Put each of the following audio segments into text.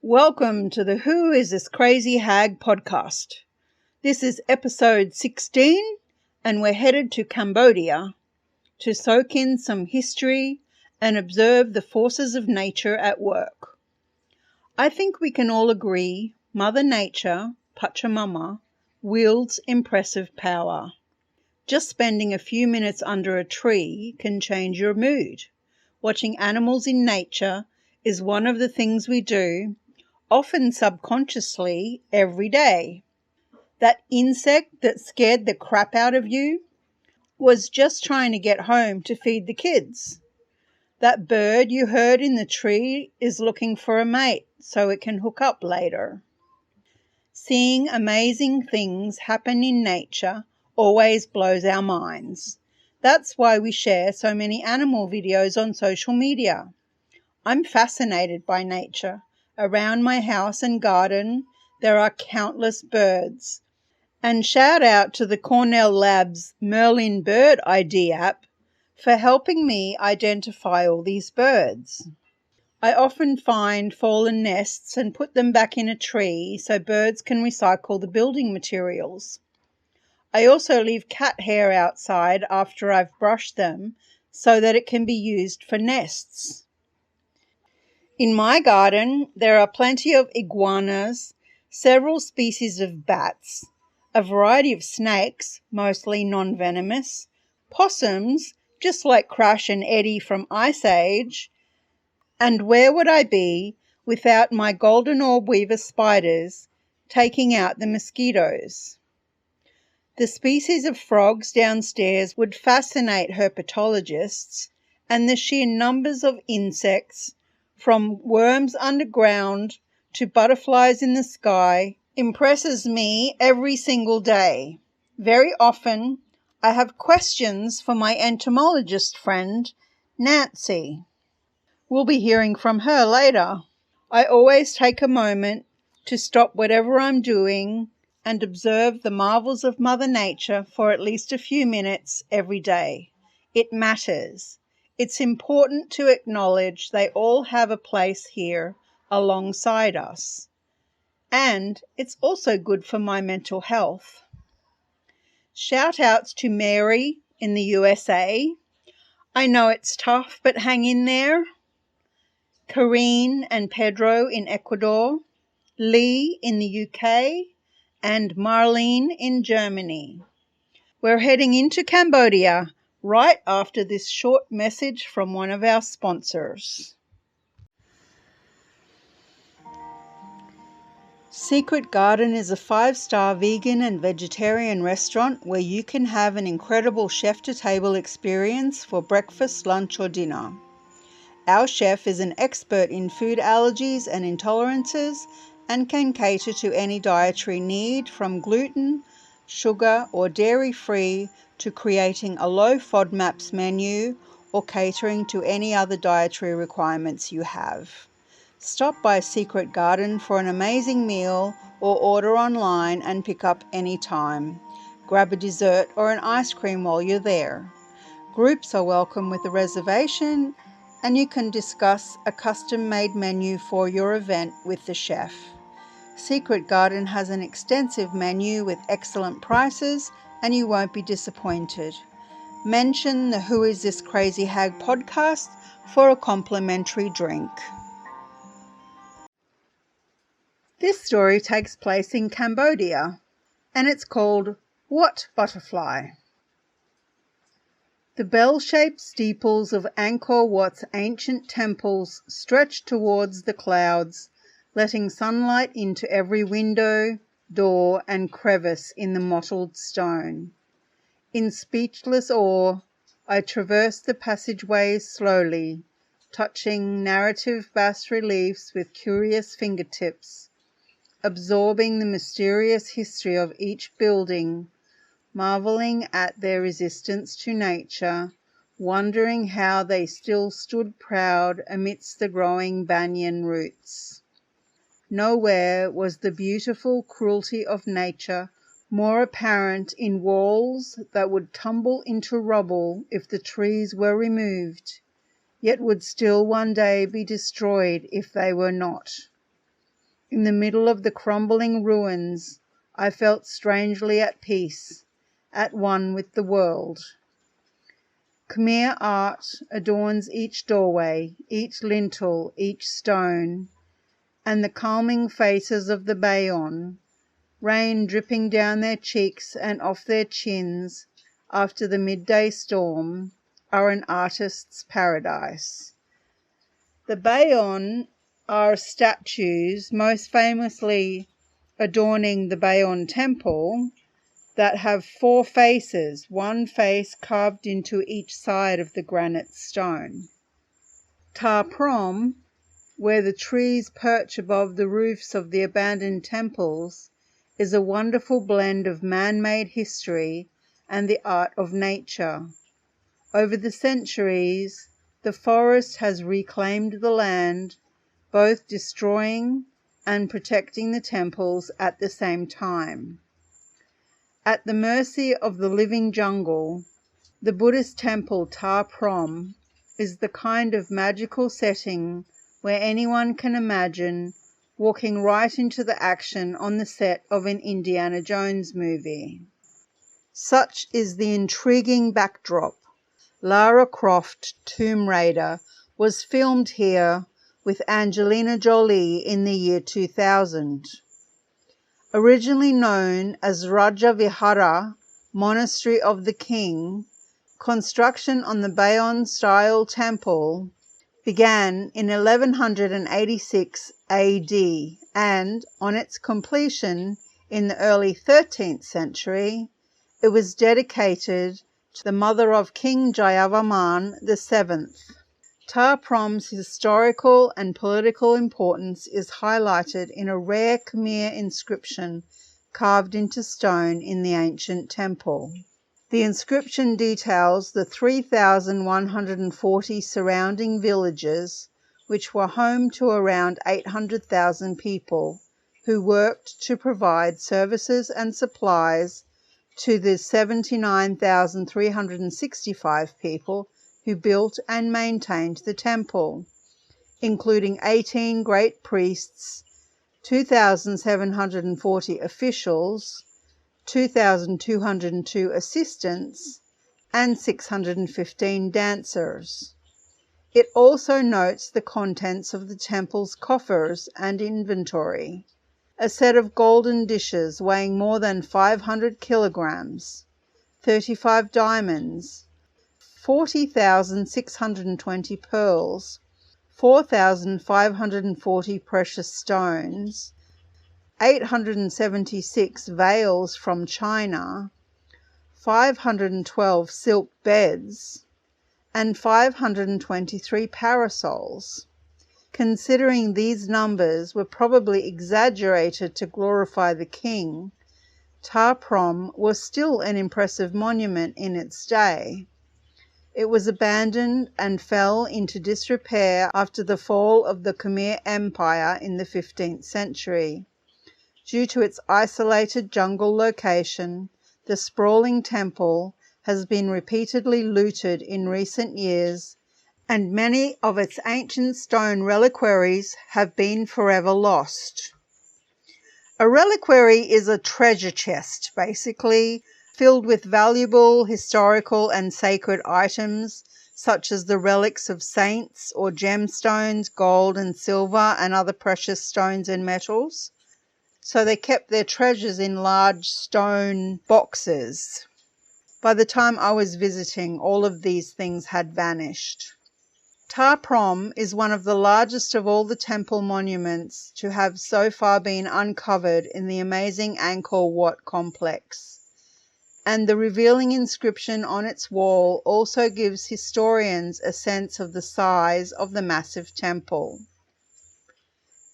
Welcome to the Who is This Crazy Hag podcast. This is episode 16 and we're headed to Cambodia to soak in some history and observe the forces of nature at work. I think we can all agree Mother Nature, Pachamama, wields impressive power. Just spending a few minutes under a tree can change your mood. Watching animals in nature is one of the things we do, often subconsciously, every day. That insect that scared the crap out of you was just trying to get home to feed the kids. That bird you heard in the tree is looking for a mate so it can hook up later. Seeing amazing things happen in nature always blows our minds. That's why we share so many animal videos on social media. I'm fascinated by nature. Around my house and garden, there are countless birds. And shout out to the Cornell Labs Merlin Bird ID app for helping me identify all these birds. I often find fallen nests and put them back in a tree so birds can recycle the building materials. I also leave cat hair outside after I've brushed them so that it can be used for nests. In my garden, there are plenty of iguanas, several species of bats, a variety of snakes, mostly non-venomous, possums, just like Crash and Eddie from Ice Age, and where would I be without my golden orb weaver spiders taking out the mosquitoes? The species of frogs downstairs would fascinate herpetologists, and the sheer numbers of insects, from worms underground to butterflies in the sky, impresses me every single day. Very often, I have questions for my entomologist friend, Nancy. We'll be hearing from her later. I always take a moment to stop whatever I'm doing and observe the marvels of Mother Nature for at least a few minutes every day. It matters. It's important to acknowledge they all have a place here alongside us. And it's also good for my mental health. Shout outs to Mary in the USA. I know it's tough, but hang in there. Karine and Pedro in Ecuador. Lee in the UK, and Marlene in Germany. We're heading into Cambodia right after this short message from one of our sponsors. Secret Garden is a 5-star vegan and vegetarian restaurant where you can have an incredible chef-to-table experience for breakfast, lunch or dinner. Our chef is an expert in food allergies and intolerances and can cater to any dietary need from gluten, sugar or dairy-free to creating a low FODMAPs menu or catering to any other dietary requirements you have. Stop by Secret Garden for an amazing meal or order online and pick up anytime. Grab a dessert or an ice cream while you're there. Groups are welcome with a reservation and you can discuss a custom-made menu for your event with the chef. Secret Garden has an extensive menu with excellent prices and you won't be disappointed. Mention the Who is This Crazy Hag podcast for a complimentary drink. This story takes place in Cambodia and it's called Wat Butterfly. The bell-shaped steeples of Ankor Wat's ancient temples stretch towards the clouds, letting sunlight into every window, door and crevice in the mottled stone. In speechless awe, I traverse the passageways slowly, touching narrative bas-reliefs with curious fingertips, absorbing the mysterious history of each building, marveling at their resistance to nature, wondering how they still stood proud amidst the growing banyan roots. Nowhere was the beautiful cruelty of nature more apparent in walls that would tumble into rubble if the trees were removed, yet would still one day be destroyed if they were not. In the middle of the crumbling ruins, I felt strangely at peace, at one with the world. Khmer art adorns each doorway, each lintel, each stone, and the calming faces of the Bayon, rain dripping down their cheeks and off their chins after the midday storm, are an artist's paradise. The Bayon are statues, most famously adorning the Bayon temple, that have 4 faces, one face carved into each side of the granite stone. Ta Prohm, where the trees perch above the roofs of the abandoned temples, is a wonderful blend of man-made history and the art of nature. Over the centuries, the forest has reclaimed the land, both destroying and protecting the temples at the same time. At the mercy of the living jungle, the Buddhist temple Ta Prohm is the kind of magical setting where anyone can imagine walking right into the action on the set of an Indiana Jones movie. Such is the intriguing backdrop. Lara Croft Tomb Raider was filmed here with Angelina Jolie in the year 2000. Originally known as Raja Vihara, Monastery of the King, construction on the Bayon-style temple began in 1186 AD, and on its completion in the early 13th century, it was dedicated to the mother of King Jayavarman VII. Ta Prohm's historical and political importance is highlighted in a rare Khmer inscription carved into stone in the ancient temple. The inscription details the 3,140 surrounding villages, which were home to around 800,000 people, who worked to provide services and supplies to the 79,365 people who built and maintained the temple, including 18 great priests, 2,740 officials, 2,202 assistants, and 615 dancers. It also notes the contents of the temple's coffers and inventory: a set of golden dishes weighing more than 500 kilograms, 35 diamonds, 40,620 pearls, 4,540 precious stones, 876 veils from China, 512 silk beds, and 523 parasols. Considering these numbers were probably exaggerated to glorify the king, Ta Prohm was still an impressive monument in its day. It was abandoned and fell into disrepair after the fall of the Khmer Empire in the 15th century. Due to its isolated jungle location, the sprawling temple has been repeatedly looted in recent years, and many of its ancient stone reliquaries have been forever lost. A reliquary is a treasure chest, basically, filled with valuable historical and sacred items, such as the relics of saints or gemstones, gold and silver, and other precious stones and metals. So they kept their treasures in large stone boxes. By the time I was visiting, all of these things had vanished. Ta Prohm is one of the largest of all the temple monuments to have so far been uncovered in the amazing Ankor Wat complex, and the revealing inscription on its wall also gives historians a sense of the size of the massive temple.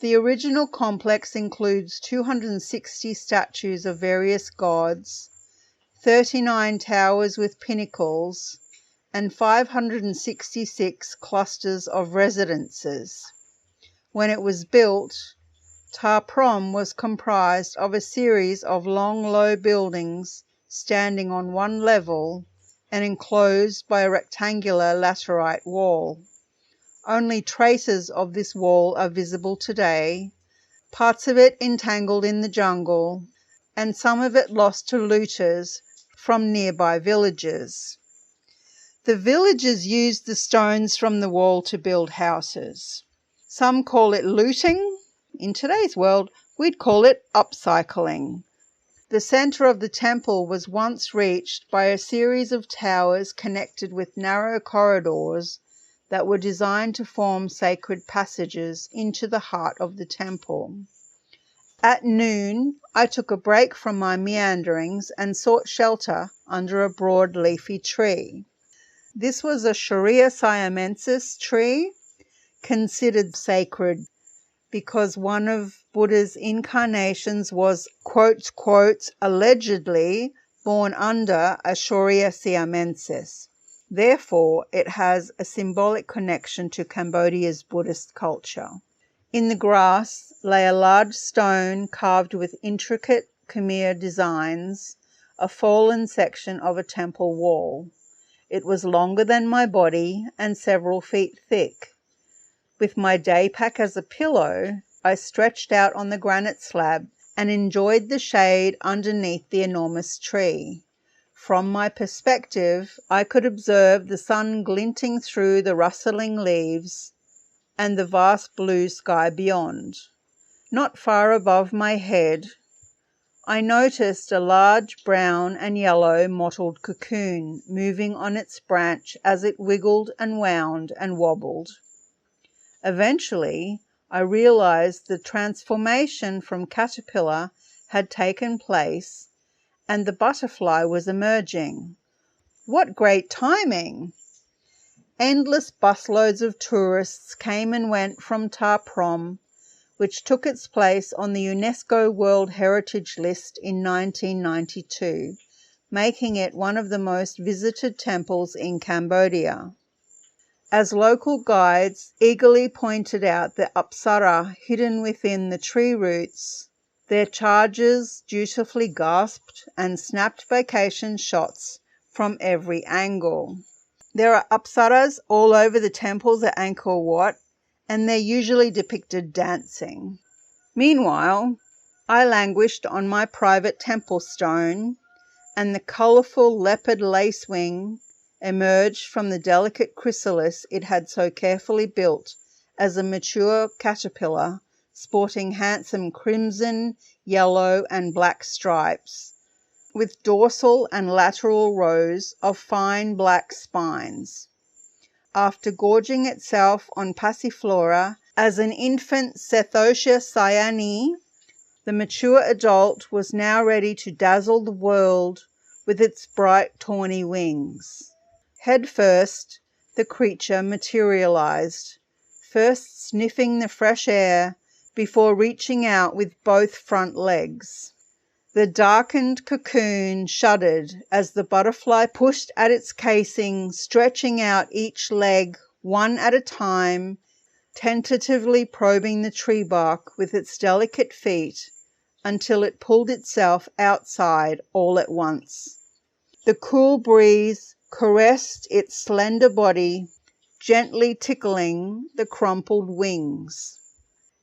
The original complex includes 260 statues of various gods, 39 towers with pinnacles, and 566 clusters of residences. When it was built, Ta Prohm was comprised of a series of long, low buildings standing on one level and enclosed by a rectangular laterite wall. Only traces of this wall are visible today, parts of it entangled in the jungle, and some of it lost to looters from nearby villages. The villagers used the stones from the wall to build houses. Some call it looting. In today's world, we'd call it upcycling. The centre of the temple was once reached by a series of towers connected with narrow corridors that were designed to form sacred passages into the heart of the temple. At noon, I took a break from my meanderings and sought shelter under a broad leafy tree. This was a Sharia siamensis tree, considered sacred because one of Buddha's incarnations was, quotes, quotes, allegedly born under a Sharia siamensis. Therefore, it has a symbolic connection to Cambodia's Buddhist culture. In the grass lay a large stone carved with intricate Khmer designs, a fallen section of a temple wall. It was longer than my body and several feet thick. With my day pack as a pillow, I stretched out on the granite slab and enjoyed the shade underneath the enormous tree. From my perspective, I could observe the sun glinting through the rustling leaves and the vast blue sky beyond. Not far above my head, I noticed a large brown and yellow mottled cocoon moving on its branch as it wiggled and wound and wobbled. Eventually, I realized the transformation from caterpillar had taken place and the butterfly was emerging. What great timing! Endless busloads of tourists came and went from Ta Prohm, which took its place on the UNESCO World Heritage List in 1992, making it one of the most visited temples in Cambodia. As local guides eagerly pointed out the apsara hidden within the tree roots, their charges dutifully gasped and snapped vacation shots from every angle. There are apsaras all over the temples at Ankor Wat, and they're usually depicted dancing. Meanwhile, I languished on my private temple stone, and the colourful leopard lacewing emerged from the delicate chrysalis it had so carefully built as a mature caterpillar, sporting handsome crimson, yellow and black stripes, with dorsal and lateral rows of fine black spines. After gorging itself on passiflora as an infant Cethosia cyani, the mature adult was now ready to dazzle the world with its bright tawny wings. Head first, the creature materialized, first sniffing the fresh air before reaching out with both front legs. The darkened cocoon shuddered as the butterfly pushed at its casing, stretching out each leg one at a time, tentatively probing the tree bark with its delicate feet until it pulled itself outside all at once. The cool breeze caressed its slender body, gently tickling the crumpled wings.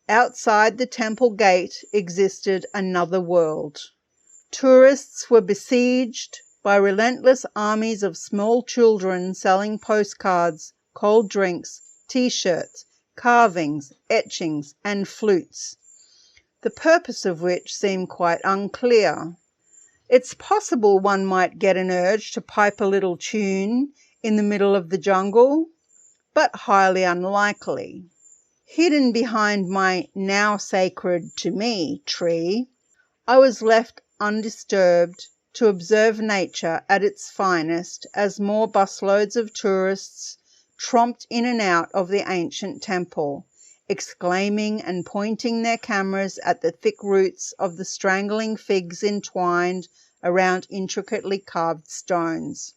Outside the temple gate existed another world. Tourists were besieged by relentless armies of small children selling postcards, cold drinks, T-shirts, carvings, etchings and flutes, the purpose of which seemed quite unclear. It's possible one might get an urge to pipe a little tune in the middle of the jungle, but highly unlikely. Hidden behind my now sacred to me tree, I was left undisturbed to observe nature at its finest as more busloads of tourists tromped in and out of the ancient temple, exclaiming and pointing their cameras at the thick roots of the strangling figs entwined around intricately carved stones.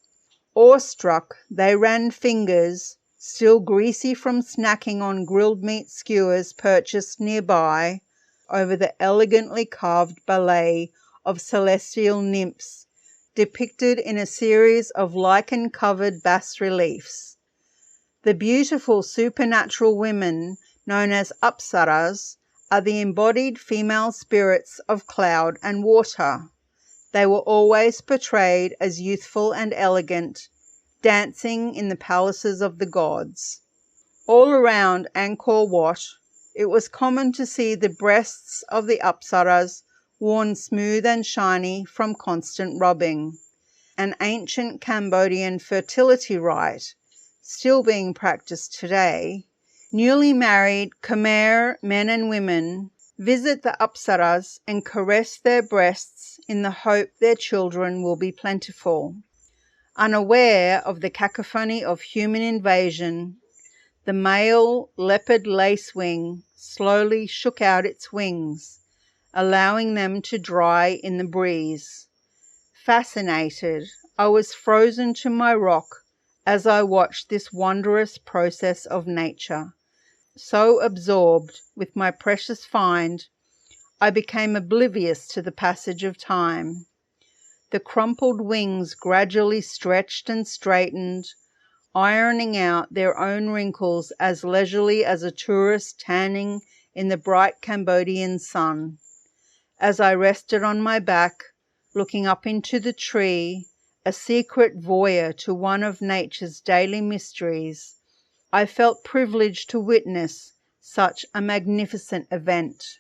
Awestruck, they ran fingers, still greasy from snacking on grilled meat skewers purchased nearby, over the elegantly carved ballet of celestial nymphs depicted in a series of lichen-covered bas-reliefs. The beautiful supernatural women known as apsaras are the embodied female spirits of cloud and water. They were always portrayed as youthful and elegant, dancing in the palaces of the gods. All around Ankor Wat, it was common to see the breasts of the apsaras worn smooth and shiny from constant rubbing. An ancient Cambodian fertility rite, still being practiced today. Newly married Khmer men and women visit the apsaras and caress their breasts in the hope their children will be plentiful. Unaware of the cacophony of human invasion, the male leopard lacewing slowly shook out its wings, allowing them to dry in the breeze. Fascinated, I was frozen to my rock as I watched this wondrous process of nature. So absorbed with my precious find, I became oblivious to the passage of time. The crumpled wings gradually stretched and straightened, ironing out their own wrinkles as leisurely as a tourist tanning in the bright Cambodian sun. As I rested on my back, looking up into the tree, a secret voyeur to one of nature's daily mysteries, I felt privileged to witness such a magnificent event.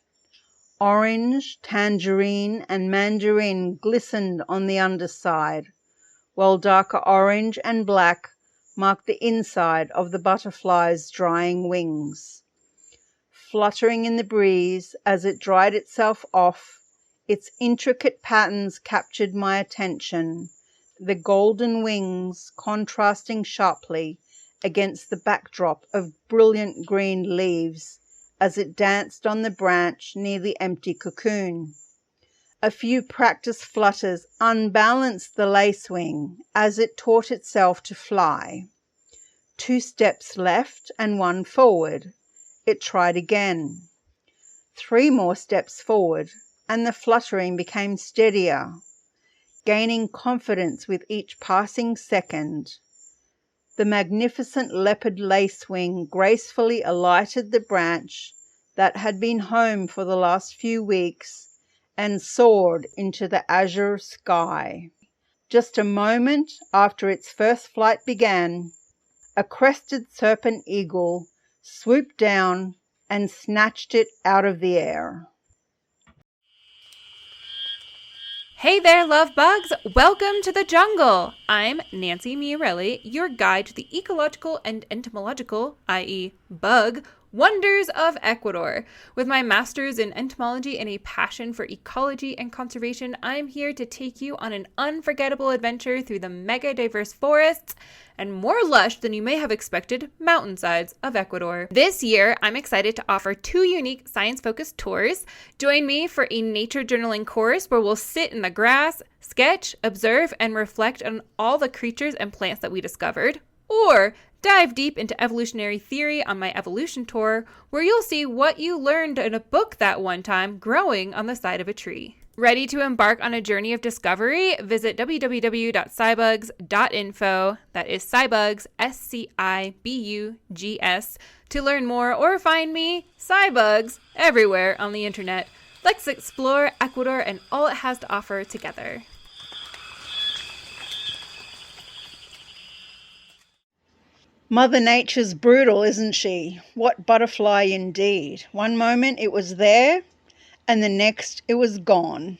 Orange, tangerine, and mandarin glistened on the underside, while darker orange and black marked the inside of the butterfly's drying wings. Fluttering in the breeze as it dried itself off, its intricate patterns captured my attention, the golden wings contrasting sharply against the backdrop of brilliant green leaves as it danced on the branch near the empty cocoon. A few practiced flutters unbalanced the lacewing as it taught itself to fly. 2 steps left and 1 forward. It tried again. 3 more steps forward, and the fluttering became steadier, gaining confidence with each passing second. The magnificent leopard lacewing gracefully alighted the branch that had been home for the last few weeks and soared into the azure sky. Just a moment after its first flight began, a crested serpent eagle swooped down and snatched it out of the air. Hey there, love bugs! Welcome to the jungle! I'm Nancy Miarelli, your guide to the ecological and entomological, i.e. bug, wonders of Ecuador. With my master's in entomology and a passion for ecology and conservation, I'm here to take you on an unforgettable adventure through the mega diverse forests and more lush than you may have expected mountainsides of Ecuador. This year, I'm excited to offer 2 unique science-focused tours. Join me for a nature journaling course where we'll sit in the grass, sketch, observe, and reflect on all the creatures and plants that we discovered. Or dive deep into evolutionary theory on my evolution tour, where you'll see what you learned in a book that one time growing on the side of a tree. Ready to embark on a journey of discovery? Visit www.scibugs.info, that is Scibugs, SCIBUGS, to learn more or find me, Scibugs, everywhere on the internet. Let's explore Ecuador and all it has to offer together. Mother Nature's brutal, isn't she? What butterfly indeed. One moment it was there, and the next it was gone.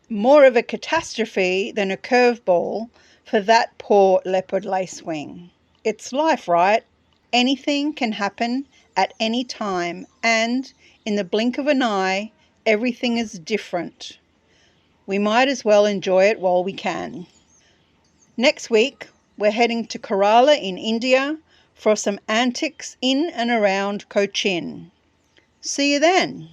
More of a catastrophe than a curveball for that poor leopard lacewing. It's life, right? Anything can happen at any time, and in the blink of an eye, everything is different. We might as well enjoy it while we can. Next week, we're heading to Kerala in India for some antics in and around Cochin. See you then.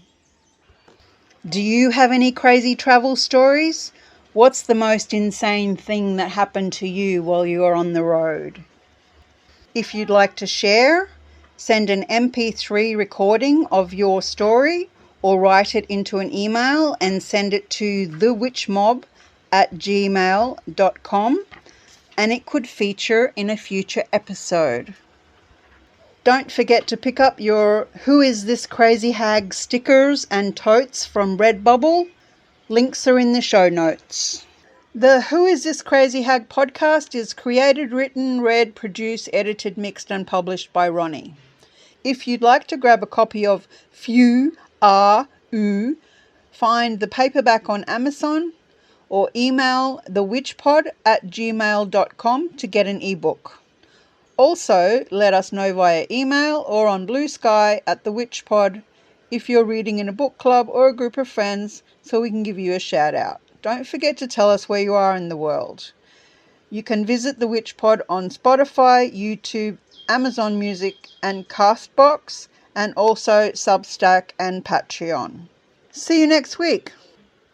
Do you have any crazy travel stories? What's the most insane thing that happened to you while you were on the road? If you'd like to share, send an MP3 recording of your story or write it into an email and send it to thewitchmob@gmail.com, and it could feature in a future episode. Don't forget to pick up your Who Is This Crazy Hag stickers and totes from Redbubble. Links are in the show notes. The Who Is This Crazy Hag podcast is created, written, read, produced, edited, mixed and published by Ronnie. If you'd like to grab a copy of Few Are Oo, find the paperback on Amazon or email thewitchpod@gmail.com to get an ebook. Also, let us know via email or on Blue Sky at The Witch Pod if you're reading in a book club or a group of friends so we can give you a shout out. Don't forget to tell us where you are in the world. You can visit The Witch Pod on Spotify, YouTube, Amazon Music and Castbox, and also Substack and Patreon. See you next week.